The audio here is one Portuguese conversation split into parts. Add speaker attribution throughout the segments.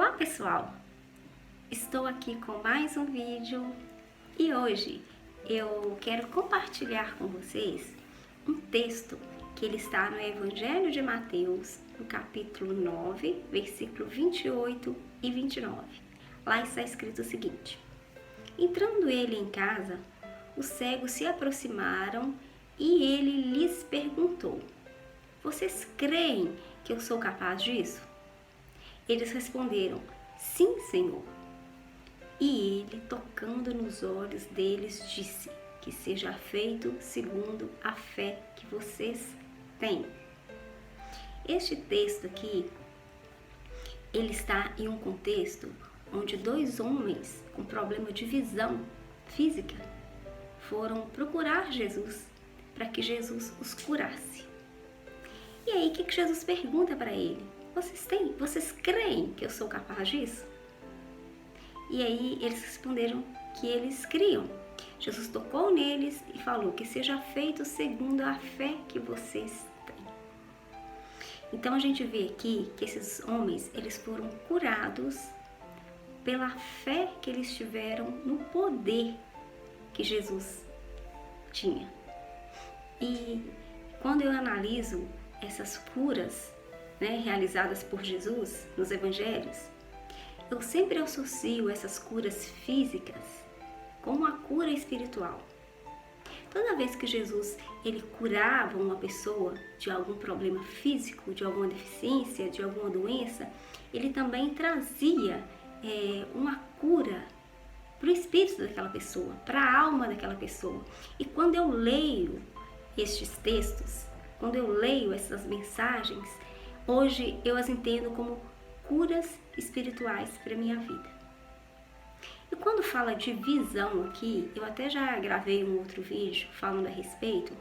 Speaker 1: Olá pessoal, estou aqui com mais um vídeo e hoje eu quero compartilhar com vocês um texto que ele está no Evangelho de Mateus, no capítulo 9, versículo 28 e 29. Lá está escrito o seguinte: entrando ele em casa, os cegos se aproximaram e ele lhes perguntou: vocês creem que eu sou capaz disso? Eles responderam: sim, Senhor. E ele, tocando nos olhos deles, disse: que seja feito segundo a fé que vocês têm. Este texto aqui, ele está em um contexto onde dois homens com problema de visão física foram procurar Jesus para que Jesus os curasse. E aí, o que Jesus pergunta para ele? Vocês creem que eu sou capaz disso? E aí eles responderam que eles criam. Jesus tocou neles e falou: que seja feito segundo a fé que vocês têm. Então a gente vê aqui que esses homens, eles foram curados pela fé que eles tiveram no poder que Jesus tinha. E quando eu analiso essas curas, realizadas por Jesus nos evangelhos, eu sempre associo essas curas físicas com uma cura espiritual. Toda vez que Jesus ele curava uma pessoa de algum problema físico, de alguma deficiência, de alguma doença, ele também trazia uma cura para o espírito daquela pessoa, para a alma daquela pessoa. E quando eu leio estes textos, quando eu leio essas mensagens, hoje eu as entendo como curas espirituais para a minha vida. E quando fala de visão aqui, eu até já gravei um outro vídeo falando a respeito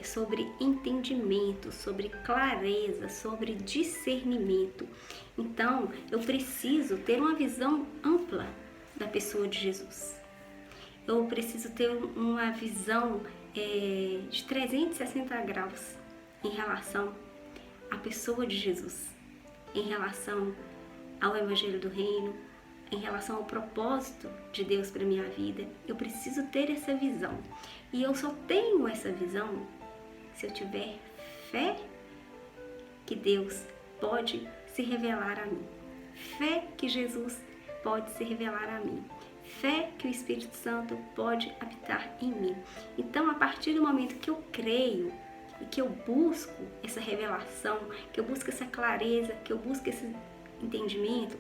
Speaker 1: sobre entendimento, sobre clareza, sobre discernimento. Então, eu preciso ter uma visão ampla da pessoa de Jesus. Eu preciso ter uma visão de 360 graus em relação à pessoa de Jesus, em relação ao Evangelho do Reino, em relação ao propósito de Deus para a minha vida. Eu preciso ter essa visão. E eu só tenho essa visão se eu tiver fé que Deus pode se revelar a mim. Fé que Jesus pode se revelar a mim. Fé que o Espírito Santo pode habitar em mim. Então, a partir do momento que eu creio e que eu busco essa revelação, que eu busco essa clareza, que eu busco esse entendimento,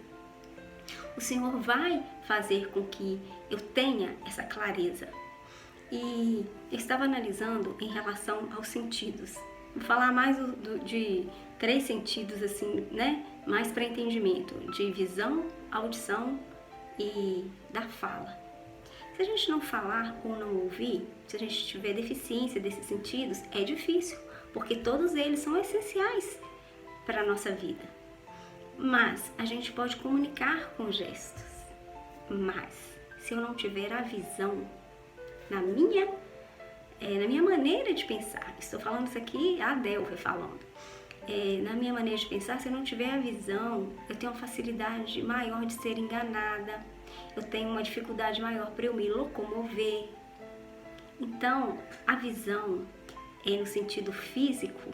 Speaker 1: o Senhor vai fazer com que eu tenha essa clareza. E eu estava analisando em relação aos sentidos. Vou falar mais de 3 sentidos, assim, mais para entendimento: de visão, audição e da fala. Se a gente não falar ou não ouvir, se a gente tiver deficiência desses sentidos, é difícil, porque todos eles são essenciais para a nossa vida. Mas a gente pode comunicar com gestos. Mas se eu não tiver a visão na minha maneira de pensar, estou falando isso aqui, a Delva falando, na minha maneira de pensar, se eu não tiver a visão, eu tenho uma facilidade maior de ser enganada, eu tenho uma dificuldade maior para eu me locomover. Então, a visão, no sentido físico,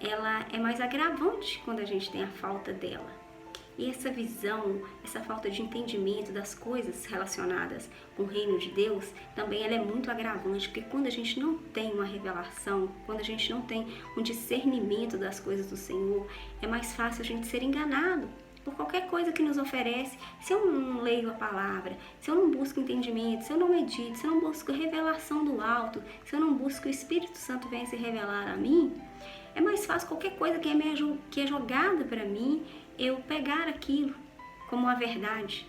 Speaker 1: ela é mais agravante quando a gente tem a falta dela. E essa visão, essa falta de entendimento das coisas relacionadas com o reino de Deus, também ela é muito agravante, porque quando a gente não tem uma revelação, quando a gente não tem um discernimento das coisas do Senhor, é mais fácil a gente ser enganado por qualquer coisa que nos oferece. Se eu não leio a palavra, se eu não busco entendimento, se eu não medito, se eu não busco revelação do alto, se eu não busco o Espírito Santo venha se revelar a mim, é mais fácil qualquer coisa que é jogada para mim, eu pegar aquilo como a verdade.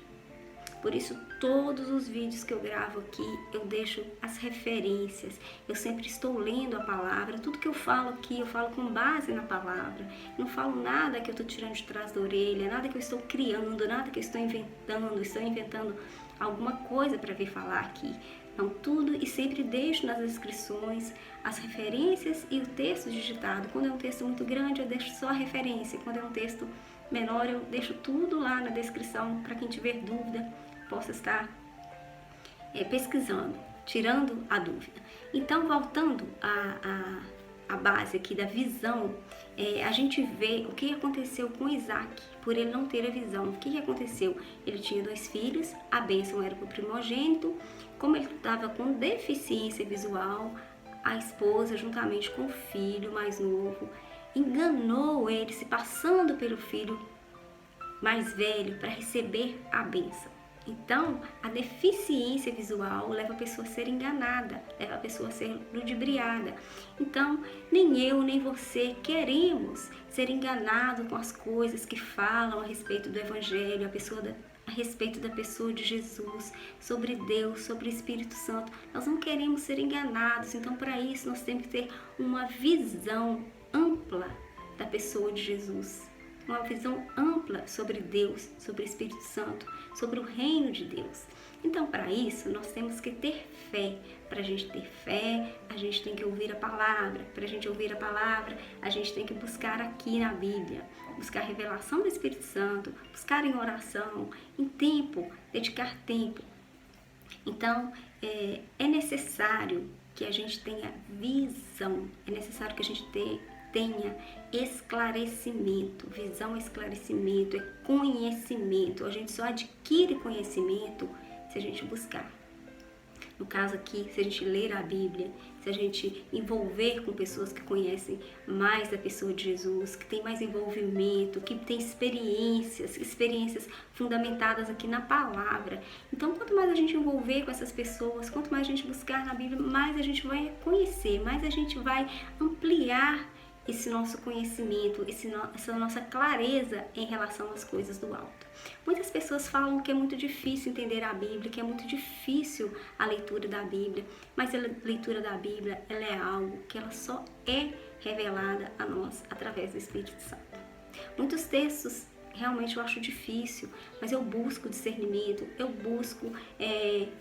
Speaker 1: Por isso, todos os vídeos que eu gravo aqui, eu deixo as referências. Eu sempre estou lendo a palavra. Tudo que eu falo aqui, eu falo com base na palavra. Não falo nada que eu estou tirando de trás da orelha, nada que eu estou criando, nada que eu estou inventando alguma coisa para vir falar aqui. Não, tudo, e sempre deixo nas descrições as referências e o texto digitado. Quando é um texto muito grande, eu deixo só a referência. Quando é um texto menor, eu deixo tudo lá na descrição para quem tiver dúvida possa estar pesquisando, tirando a dúvida. Então, voltando à base aqui da visão, a gente vê o que aconteceu com Isaac, por ele não ter a visão. O que aconteceu? Ele tinha 2 filhos, a bênção era para o primogênito. Como ele estava com deficiência visual, a esposa, juntamente com o filho mais novo, enganou ele, se passando pelo filho mais velho para receber a bênção. Então, a deficiência visual leva a pessoa a ser enganada, leva a pessoa a ser ludibriada. Então, nem eu, nem você queremos ser enganados com as coisas que falam a respeito do Evangelho, a respeito da pessoa de Jesus, sobre Deus, sobre o Espírito Santo. Nós não queremos ser enganados, então para isso nós temos que ter uma visão ampla da pessoa de Jesus. Uma visão ampla sobre Deus, sobre o Espírito Santo, sobre o reino de Deus. Então, para isso, nós temos que ter fé. Para a gente ter fé, a gente tem que ouvir a palavra. Para a gente ouvir a palavra, a gente tem que buscar aqui na Bíblia. Buscar a revelação do Espírito Santo, buscar em oração, em tempo, dedicar tempo. Então, é necessário que a gente tenha visão, é necessário que a gente tenha esclarecimento. Visão é esclarecimento, é conhecimento. A gente só adquire conhecimento se a gente buscar. No caso aqui, se a gente ler a Bíblia, se a gente envolver com pessoas que conhecem mais da pessoa de Jesus, que tem mais envolvimento, que tem experiências fundamentadas aqui na palavra. Então, quanto mais a gente envolver com essas pessoas, quanto mais a gente buscar na Bíblia, mais a gente vai conhecer, mais a gente vai ampliar esse nosso conhecimento, essa nossa clareza em relação às coisas do alto. Muitas pessoas falam que é muito difícil entender a Bíblia, que é muito difícil a leitura da Bíblia, mas a leitura da Bíblia, ela é algo que ela só é revelada a nós através do Espírito Santo. Muitos textos realmente eu acho difícil, mas eu busco discernimento, eu busco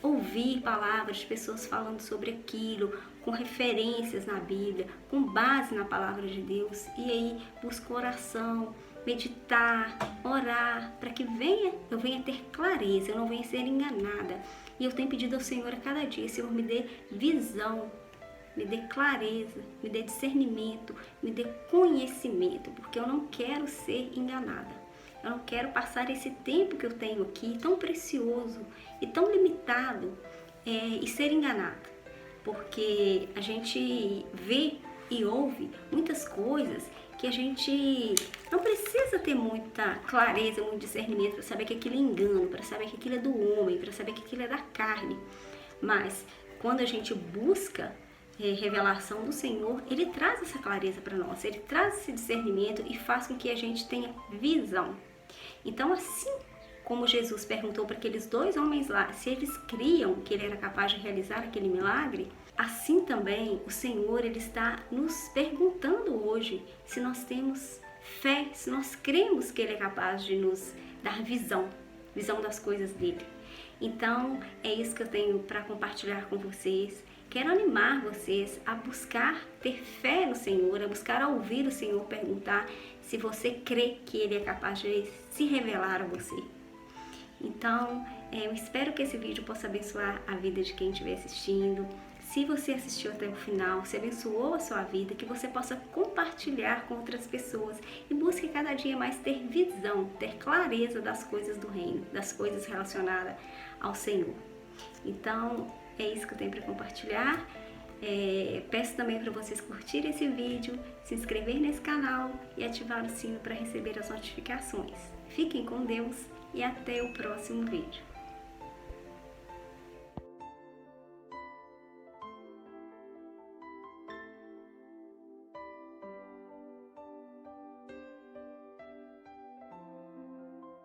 Speaker 1: ouvir palavras de pessoas falando sobre aquilo, com referências na Bíblia, com base na palavra de Deus, e aí busco oração, meditar, orar, para que eu venha ter clareza, eu não venha ser enganada. E eu tenho pedido ao Senhor a cada dia: Senhor, me dê visão, me dê clareza, me dê discernimento, me dê conhecimento, porque eu não quero ser enganada. Eu não quero passar esse tempo que eu tenho aqui, tão precioso e tão limitado, e ser enganada. Porque a gente vê e ouve muitas coisas que a gente não precisa ter muita clareza, muito discernimento para saber que aquilo é engano, para saber que aquilo é do homem, para saber que aquilo é da carne. Mas quando a gente busca revelação do Senhor, Ele traz essa clareza para nós, Ele traz esse discernimento e faz com que a gente tenha visão. Então, assim como Jesus perguntou para aqueles 2 homens lá se eles criam que Ele era capaz de realizar aquele milagre, assim também o Senhor, Ele está nos perguntando hoje se nós temos fé, se nós cremos que Ele é capaz de nos dar visão das coisas dEle. Então, é isso que eu tenho para compartilhar com vocês. Quero animar vocês a buscar ter fé no Senhor, a buscar ouvir o Senhor perguntar se você crê que Ele é capaz de se revelar a você. Então, eu espero que esse vídeo possa abençoar a vida de quem estiver assistindo. Se você assistiu até o final, se abençoou a sua vida, que você possa compartilhar com outras pessoas e busque cada dia mais ter visão, ter clareza das coisas do reino, das coisas relacionadas ao Senhor. Então, é isso que eu tenho para compartilhar. Peço também para vocês curtirem esse vídeo, se inscrever nesse canal e ativar o sino para receber as notificações. Fiquem com Deus e até o próximo vídeo.